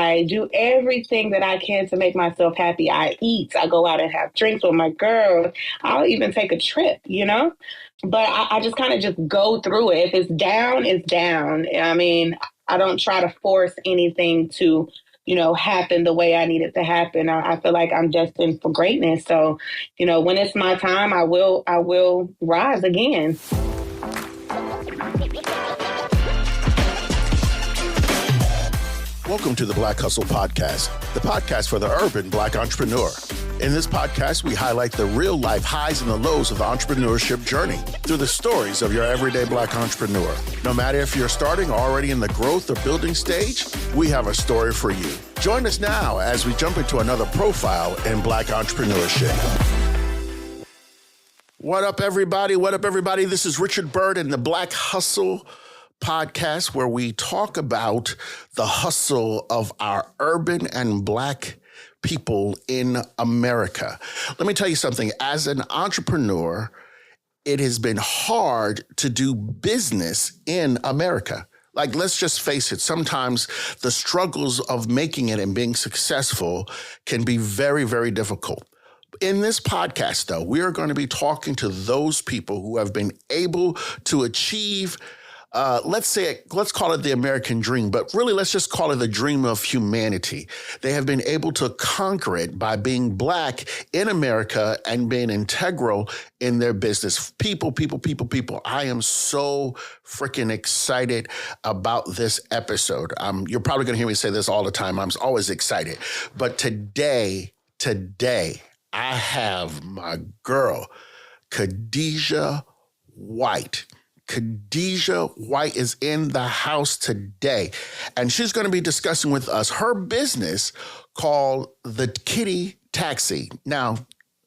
I do everything that I can to make myself happy. I eat, I go out and have drinks with my girls. I'll even take a trip, but I just kind of just go through it. If it's down, it's down. I mean, I don't try to force anything to, happen the way I need it to happen. I feel like I'm destined for greatness. So, when it's my time, I will rise again. Welcome to the Black Hustle Podcast, the podcast for the urban Black entrepreneur. In this podcast, we highlight the real-life highs and the lows of the entrepreneurship journey through the stories of your everyday Black entrepreneur. No matter if you're starting or already in the growth or building stage, we have a story for you. Join us now as we jump into another profile in Black entrepreneurship. What up, everybody? What up, everybody? This is Richard Bird in the Black Hustle Podcast, where we talk about the hustle of our urban and Black people in America. Let me tell you something. As an entrepreneur, it has been hard to do business in America. Like, let's just face it. Sometimes the struggles of making it and being successful can be very, very difficult. In this podcast, though, we are going to be talking to those people who have been able to achieve let's call it the American dream, but really let's just call it the dream of humanity. They have been able to conquer it by being Black in America and being integral in their business. People. I am so freaking excited about this episode. You're probably going to hear me say this all the time. I'm always excited. But today, I have my girl, Khadijah White. Khadijah White is in the house today, and she's going to be discussing with us her business called the Kiddie Taxi. Now,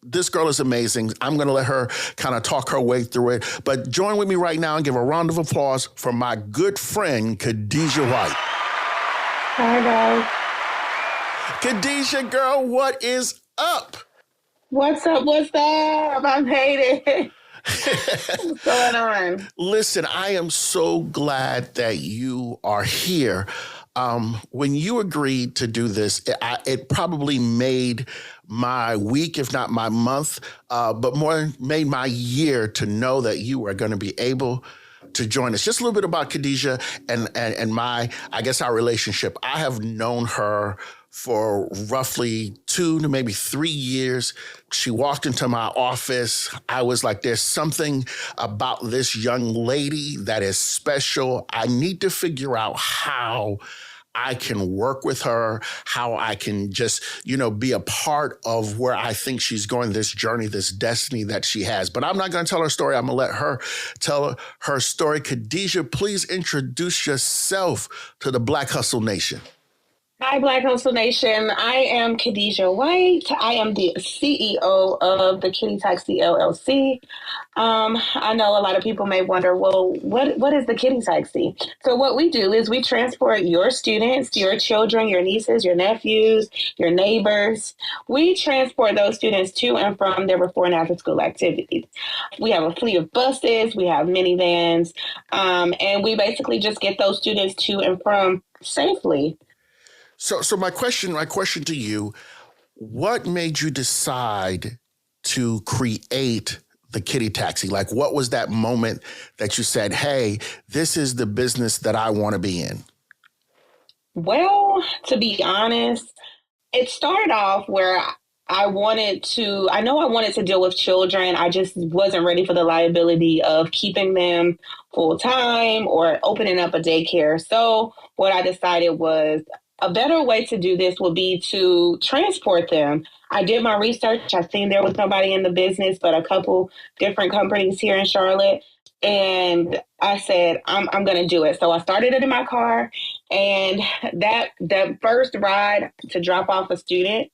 this girl is amazing. I'm going to let her kind of talk her way through it, but join with me right now and give a round of applause for my good friend, Khadijah White. Hi, guys. Khadijah, girl, what is up? What's up? I'm hating. What's going on? Listen, I am so glad that you are here. When you agreed to do this, it probably made my week, if not my month, but more made my year to know that you are going to be able to join us. Just a little bit about Khadijah and our relationship. I have known her for roughly 2 to maybe 3 years. She walked into my office. I was like, there's something about this young lady that is special. I need to figure out how I can work with her, how I can just, be a part of where I think she's going, this journey, this destiny that she has. But I'm not going to tell her story. I'm going to let her tell her story. Khadijah, please introduce yourself to the Black Hustle Nation. Hi, Black Hustle Nation. I am Khadijah White. I am the CEO of the Kiddie Taxi LLC. I know a lot of people may wonder, well, what is the Kiddie Taxi? So what we do is we transport your students, your children, your nieces, your nephews, your neighbors. We transport those students to and from their before and after school activities. We have a fleet of buses, we have minivans, and we basically just get those students to and from safely. So my question to you, what made you decide to create the Kiddie Taxi? Like, what was that moment that you said, hey, this is the business that I want to be in? Well, to be honest, it started off where I wanted to deal with children. I just wasn't ready for the liability of keeping them full time or opening up a daycare. So what I decided was, a better way to do this would be to transport them. I did my research. I seen there was nobody in the business but a couple different companies here in Charlotte. And I said, I'm going to do it. So I started it in my car. And that first ride to drop off a student,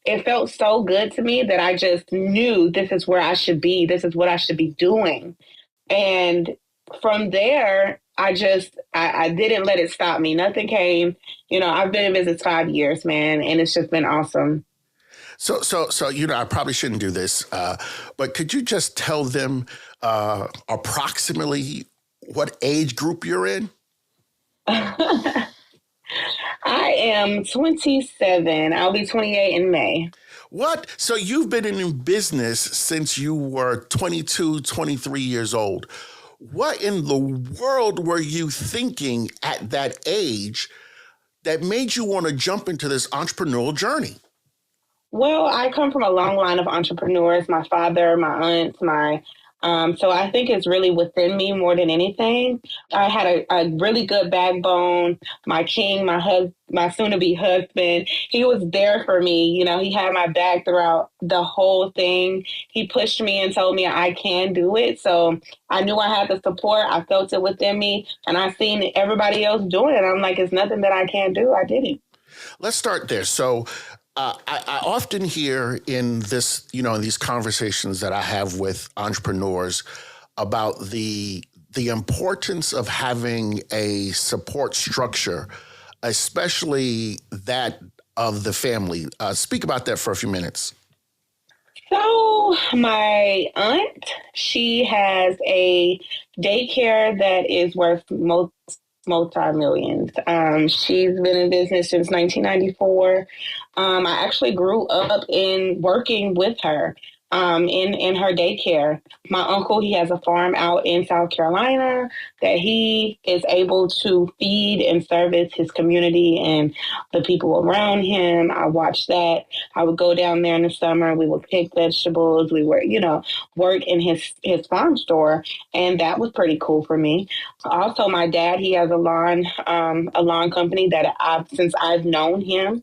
it felt so good to me that I just knew this is where I should be. This is what I should be doing. And from there, I didn't let it stop me. Nothing came. I've been in business 5 years, man, and it's just been awesome. So I probably shouldn't do this, but could you just tell them approximately what age group you're in? I am 27. I'll be 28 in May. What? So you've been in business since you were 22, 23 years old. What in the world were you thinking at that age that made you want to jump into this entrepreneurial journey? Well, I come from a long line of entrepreneurs. My father, my aunts, my so I think it's really within me more than anything. I had a really good backbone. My king, my soon-to-be husband, he was there for me. You know, he had my back throughout the whole thing. He pushed me and told me I can do it. So I knew I had the support. I felt it within me, and I seen everybody else doing it. I'm like, it's nothing that I can't do. I did it. Let's start there. So I often hear in this, in these conversations that I have with entrepreneurs about the importance of having a support structure, especially that of the family. Speak about that for a few minutes. So my aunt, she has a daycare that is worth multi millions. She's been in business since 1994. I actually grew up in working with her in her daycare. My uncle, he has a farm out in South Carolina that he is able to feed and service his community and the people around him. I watched that. I would go down there in the summer. We would pick vegetables. We were, work in his farm store, and that was pretty cool for me. Also, my dad, he has a lawn company that since I've known him,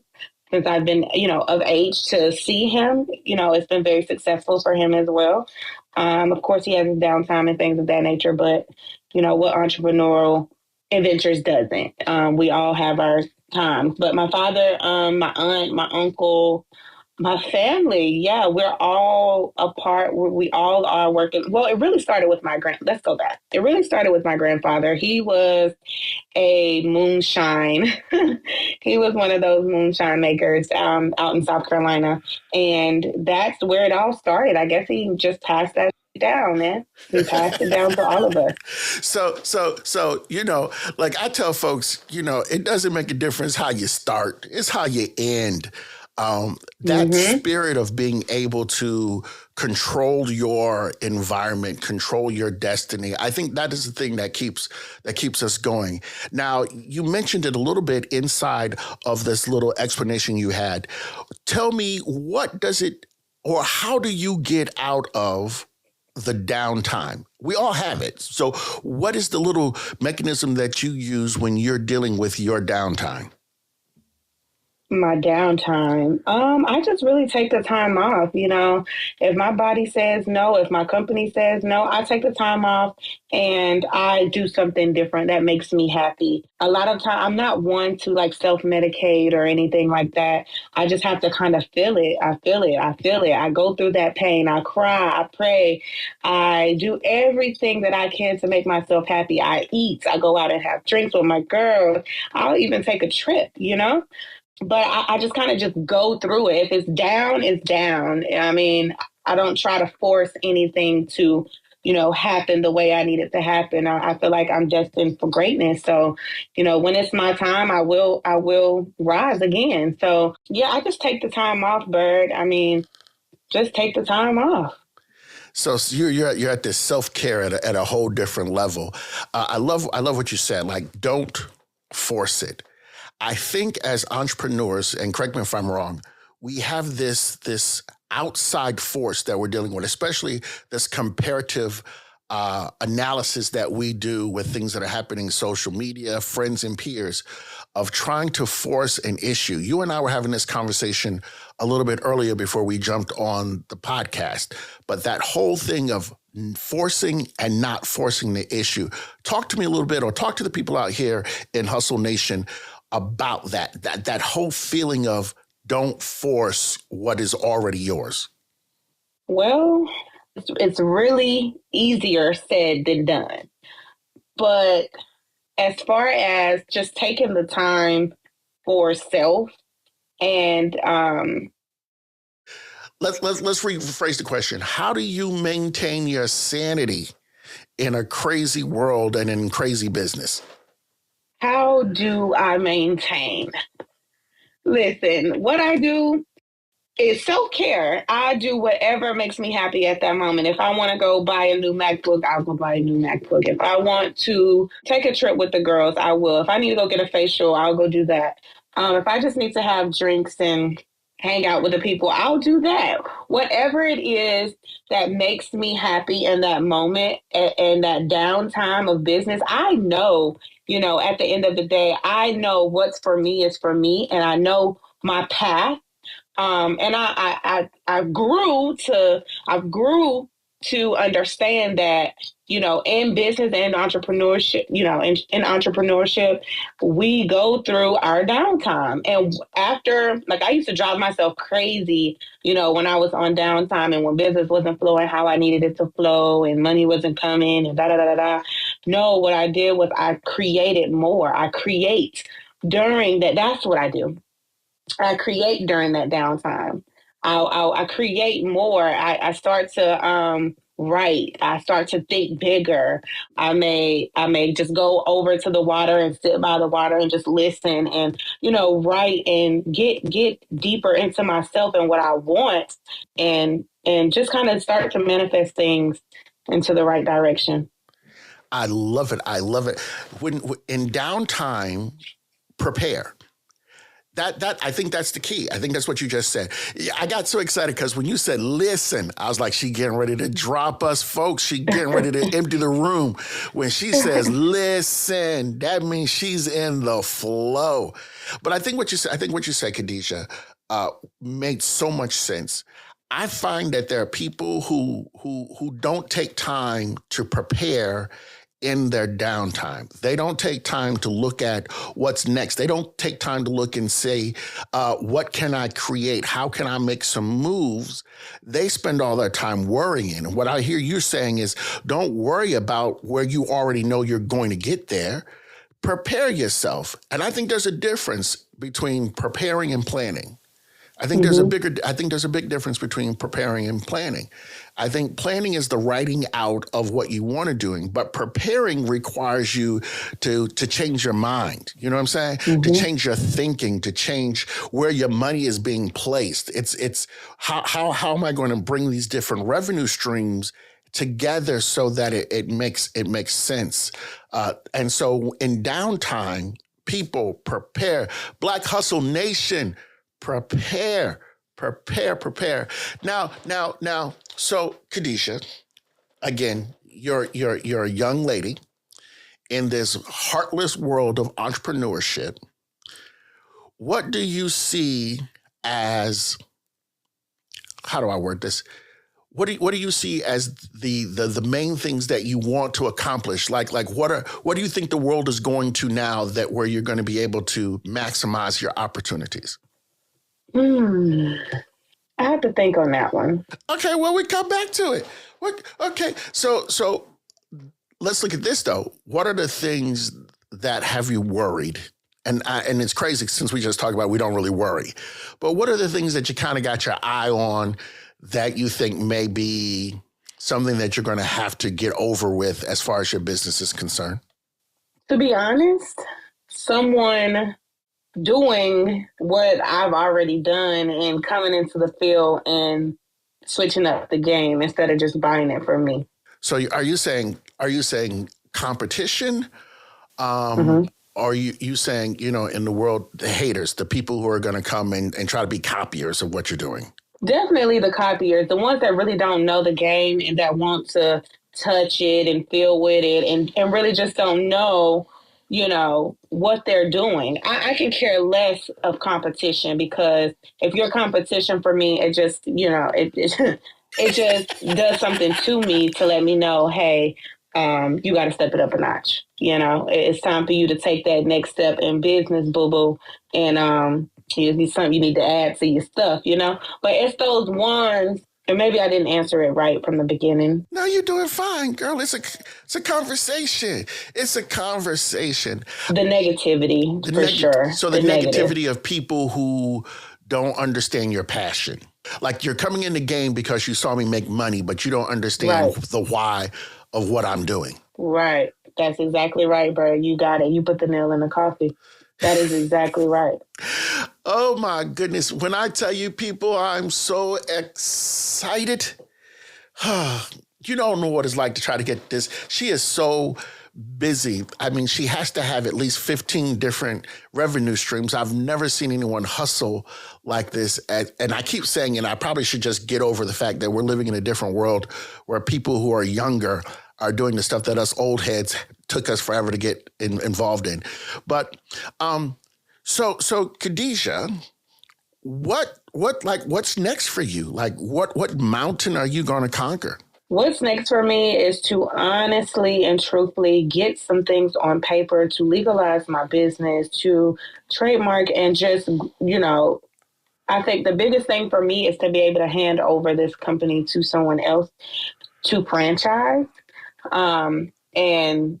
since I've been, of age to see him, it's been very successful for him as well. Of course, he has his downtime and things of that nature, but what entrepreneurial adventures doesn't? We all have our times. But my father, my aunt, my uncle, my family, yeah, we're all apart. We all are working. Well, it really started with let's go back. It really started with my grandfather. He was a moonshine. He was one of those moonshine makers out in South Carolina. And that's where it all started. I guess he just passed that down, man. He passed it down to all of us. So, like I tell folks, it doesn't make a difference how you start, it's how you end. That Mm-hmm. spirit of being able to control your environment, control your destiny. I think that is the thing that keeps us going. Now, you mentioned it a little bit inside of this little explanation you had. Tell me, what does it, or how do you get out of the downtime? We all have it. So what is the little mechanism that you use when you're dealing with your downtime? My downtime. I just really take the time off. If my body says no, if my company says no, I take the time off and I do something different that makes me happy. A lot of time, I'm not one to like self medicate or anything like that. I just have to kind of feel it. I feel it. I feel it. I go through that pain. I cry. I pray. I do everything that I can to make myself happy. I eat. I go out and have drinks with my girls. I'll even take a trip. But I just kind of just go through it. If it's down, it's down. I mean, I don't try to force anything to, happen the way I need it to happen. I feel like I'm destined for greatness. So, when it's my time, I will rise again. So yeah, I just take the time off, Bird. I mean, just take the time off. So you're at this self-care at a whole different level. I love what you said. Like, don't force it. I think as entrepreneurs, and correct me if I'm wrong, we have this outside force that we're dealing with, especially this comparative analysis that we do with things that are happening in social media, friends and peers, of trying to force an issue. You and I were having this conversation a little bit earlier before we jumped on the podcast, but that whole thing of forcing and not forcing the issue. Talk to me a little bit, or talk to the people out here in Hustle Nation about that whole feeling of don't force what is already yours. Well, it's really easier said than done. But as far as just taking the time for self and Let's rephrase the question. How do you maintain your sanity in a crazy world and in crazy business? How do I maintain? Listen, what I do is self-care. I do whatever makes me happy at that moment. If I want to go buy a new MacBook, I'll go buy a new MacBook. If I want to take a trip with the girls, I will. If I need to go get a facial, I'll go do that. If I just need to have drinks and hang out with the people, I'll do that. Whatever it is that makes me happy in that moment and that downtime of business, I know, at the end of the day, I know what's for me is for me, and I know my path. And I grew to understand that, in business and entrepreneurship, in entrepreneurship, we go through our downtime. And after, like, I used to drive myself crazy, when I was on downtime and when business wasn't flowing how I needed it to flow and money wasn't coming and da da da da da. No, what I did was I created more. I create during that. That's what I do. I create during that downtime. I create more. I start to write. I start to think bigger. I may just go over to the water and sit by the water and just listen and write and get deeper into myself and what I want and just kind of start to manifest things into the right direction. I love it. I love it. When in downtime, prepare. That I think that's the key. I think that's what you just said. I got so excited because when you said listen, I was like, she getting ready to drop us, folks. She getting ready to empty the room. When she says listen, that means she's in the flow. But I think what you said, Khadijah, made so much sense. I find that there are people who don't take time to prepare in their downtime. They don't take time to look at what's next. They don't take time to look and say, what can I create? How can I make some moves? They spend all their time worrying. And what I hear you saying is, don't worry about where you already know you're going to get there. Prepare yourself. And I think there's a difference between preparing and planning. I think there's a big difference between preparing and planning. I think planning is the writing out of what you want to do, but preparing requires you to change your mind. You know what I'm saying? To change your thinking, to change where your money is being placed. It's how am I going to bring these different revenue streams together so that it makes sense. And so in downtime, people prepare. Black Hustle Nation, prepare. Now. So Khadijah, again, you're a young lady in this heartless world of entrepreneurship. What do you see as? How do I word this? What do you see as the main things that you want to accomplish? Like what do you think the world is going to now that where you're going to be able to maximize your opportunities? I have to think on that one. Okay, well, we come back to it. Okay, so let's look at this though. What are the things that have you worried? And it's crazy since we just talked about we don't really worry, but what are the things that you kind of got your eye on that you think may be something that you're going to have to get over with as far as your business is concerned? To be honest, someone doing what I've already done and coming into the field and switching up the game instead of just buying it from me. So are you saying competition? Or are you saying, in the world, the haters, the people who are going to come and try to be copiers of what you're doing? Definitely the copiers, the ones that really don't know the game and that want to touch it and feel with it and really just don't know what they're doing. I can care less of competition because if you're competition for me, it just, it just does something to me to let me know, hey, you got to step it up a notch. It's time for you to take that next step in business, boo-boo. And it's something you need to add to your stuff, But it's those ones. And maybe I didn't answer it right from the beginning. No, you're doing fine, girl. It's a conversation. It's a conversation. The negativity, for sure. So the negativity of people who don't understand your passion. Like you're coming in the game because you saw me make money, but you don't understand the why of what I'm doing. Right. That's exactly right, bro. You got it. You put the nail in the coffee. That is exactly right. Oh my goodness. When I tell you people, I'm so excited. You don't know what it's like to try to get this. She is so busy. I mean, she has to have at least 15 different revenue streams. I've never seen anyone hustle like this. And I keep saying, and I probably should just get over the fact that we're living in a different world where people who are younger are doing the stuff that us old heads took us forever to get involved in. But so Khadijah, what's next for you? Like what mountain are you going to conquer? What's next for me is to honestly and truthfully get some things on paper to legalize my business, to trademark, and just, I think the biggest thing for me is to be able to hand over this company to someone else to franchise. And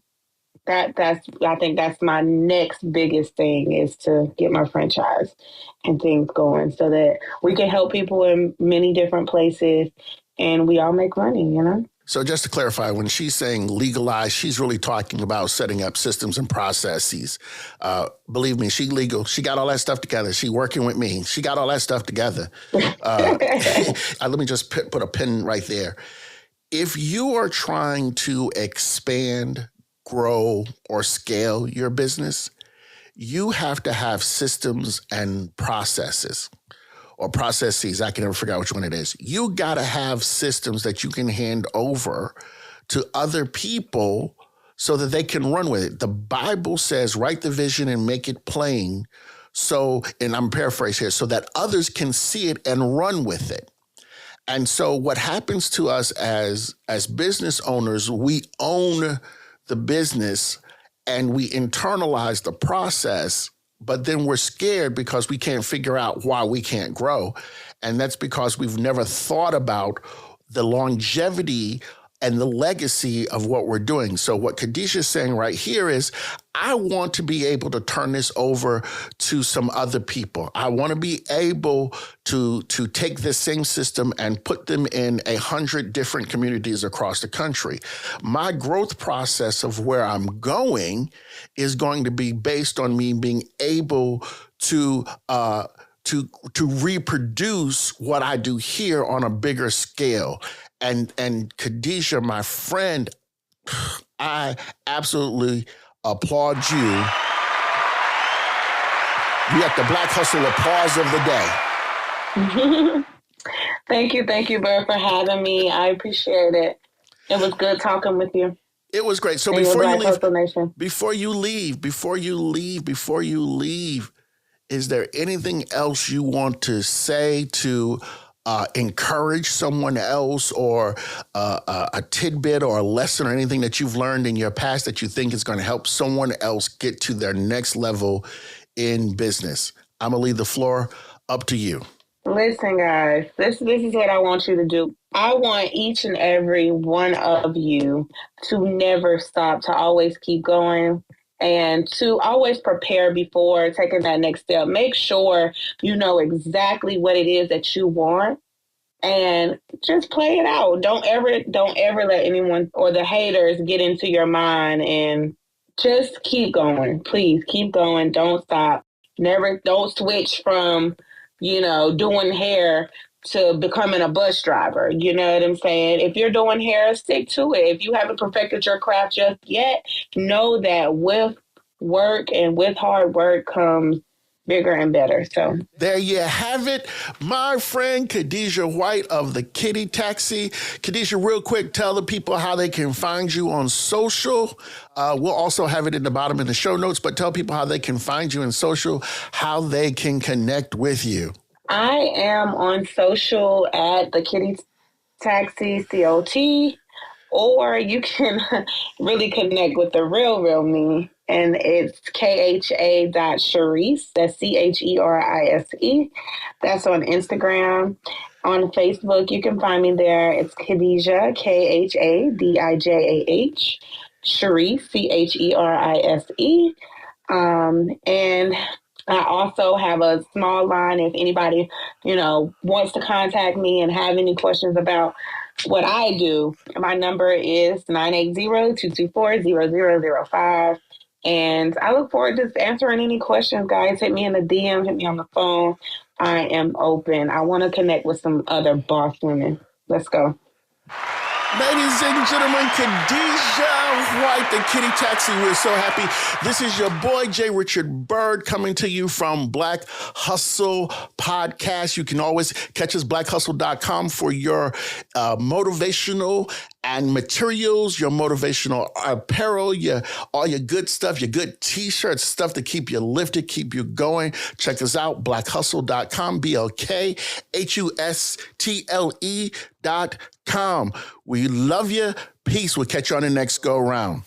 that's I think that's my next biggest thing is to get my franchise and things going so that we can help people in many different places and we all make money. So just to clarify, when she's saying legalize, she's really talking about setting up systems and processes. Believe me, she legal. She got all that stuff together. She working with me. She got all that stuff together. Let me just put a pin right there. If you are trying to expand, grow, or scale your business, you have to have systems and processes. Or processes, I can never figure out which one it is. You got to have systems that you can hand over to other people so that they can run with it. The Bible says, write the vision and make it plain. So, and I'm paraphrasing here, so that others can see it and run with it. And so what happens to us as business owners, we own the business and we internalize the process, but then we're scared because we can't figure out why we can't grow. And that's because we've never thought about the longevity and the legacy of what we're doing. So what Khadijah is saying right here is, I want to be able to turn this over to some other people. I want to be able to take this same system and put them in 100 different communities across the country. My growth process of where I'm going is going to be based on me being able to reproduce what I do here on a bigger scale. And Khadijah, my friend, I absolutely applaud you. You got the Black Hustle applause of the day. Thank you, Bert, for having me. I appreciate it. It was good talking with you. It was great. So before you leave, is there anything else you want to say to encourage someone else, or a tidbit or a lesson or anything that you've learned in your past that you think is going to help someone else get to their next level in business? I'm going to leave the floor up to you. Listen, guys, this is what I want you to do. I want each and every one of you to never stop, to always keep going, and to always prepare before taking that next step. Make sure you know exactly what it is that you want and just play it out. Don't ever let anyone or the haters get into your mind, and just keep going. Please keep going. Don't stop. Don't switch from, doing hair to becoming a bus driver. You know what I'm saying? If you're doing hair, stick to it. If you haven't perfected your craft just yet, know that with work and with hard work comes bigger and better. So there you have it, my friend Khadijah White of the Kiddie Taxi. Khadijah, real quick, tell the people how they can find you on social. We'll also have it in the bottom of the show notes, but tell people how they can find you in social, how they can connect with you. I am on social at the Kiddie Taxi, COT, or you can really connect with the real me. And it's kha.Cherise. That's CHERISE. That's on Instagram. On Facebook, you can find me there. It's Khadijah, KHADIJAH. Cherise, CHERISE. And I also have a small line if anybody, wants to contact me and have any questions about what I do. My number is 980-224-0005. And I look forward to answering any questions, guys. Hit me in the DM, hit me on the phone. I am open. I want to connect with some other boss women. Let's go. Ladies and gentlemen, Khadijah White, the Kiddie Taxi. We're so happy. This is your boy, J. Richard Byrd, coming to you from Black Hustle Podcast. You can always catch us, blackhustle.com, for your motivational and materials, your motivational apparel, all your good stuff, your good t-shirts, stuff to keep you lifted, keep you going. Check us out, blackhustle.com, BLKHustle.com. We love you. Peace. We'll catch you on the next go round.